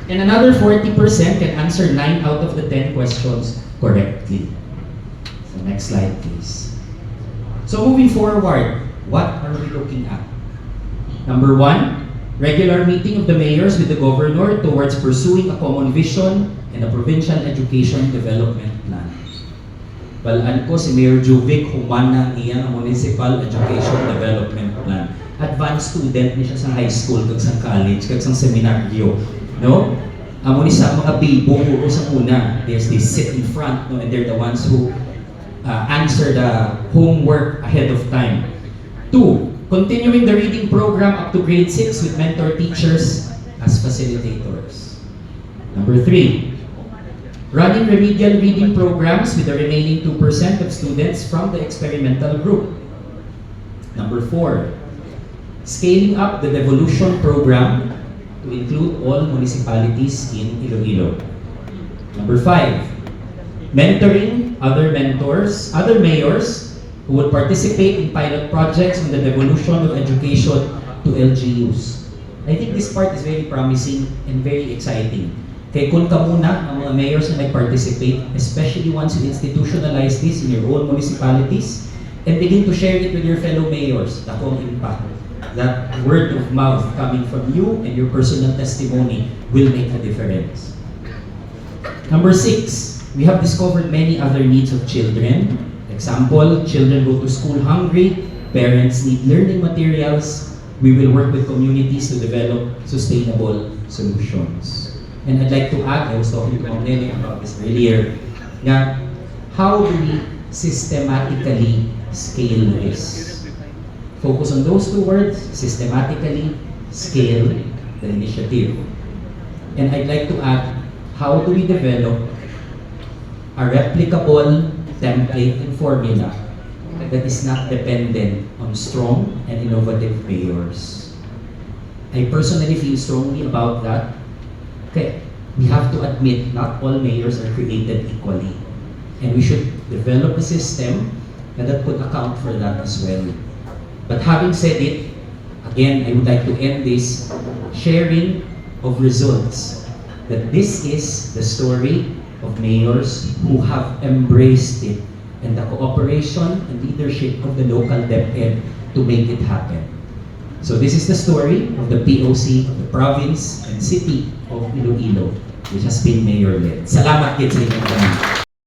And another 40% can answer 9 out of the 10 questions correctly. So next slide, please. So moving forward, what are we looking at? Number 1, regular meeting of the mayors with the governor towards pursuing a common vision and a provincial education development plan. Balaan ko si Mayor Juvic humana niya ang municipal education development plan. Advanced student ni siya sa high school, kag sa college, kag sa seminaryo. No? Amo ni sa mga bibo ko sa una, they sit in front, no, and they're the ones who answer the homework ahead of time. 2, continuing the reading program up to grade 6 with mentor teachers as facilitators. Number 3, running remedial reading programs with the remaining 2% of students from the experimental group. Number 4, scaling up the devolution program to include all municipalities in Iloilo. Number 5, mentoring other mayors who would participate in pilot projects on the devolution of education to LGUs. I think this part is very promising and very exciting. Kaya kung ka muna ang mga mayors na nag-participate, especially once you institutionalize this in your own municipalities and begin to share it with your fellow mayors, akong impact. That word of mouth coming from you and your personal testimony will make a difference. Number 6, we have discovered many other needs of children. Example, children go to school hungry, parents need learning materials. We will work with communities to develop sustainable solutions. And I'd like to add, I was talking to Ma'am Nene about this earlier, na how do we systematically scale this? Focus on those 2 words, systematically scale the initiative. And I'd like to add, how do we develop a replicable template and formula that is not dependent on strong and innovative mayors? I personally feel strongly about that. Okay, we have to admit not all mayors are created equally. And we should develop a system that could account for that as well. But having said it, again, I would like to end this sharing of results. That this is the story of mayors who have embraced it and the cooperation and leadership of the local DepEd to make it happen. So this is the story of the POC of the province and city of Iloilo, which has been mayor-led. Salamat din sa inyong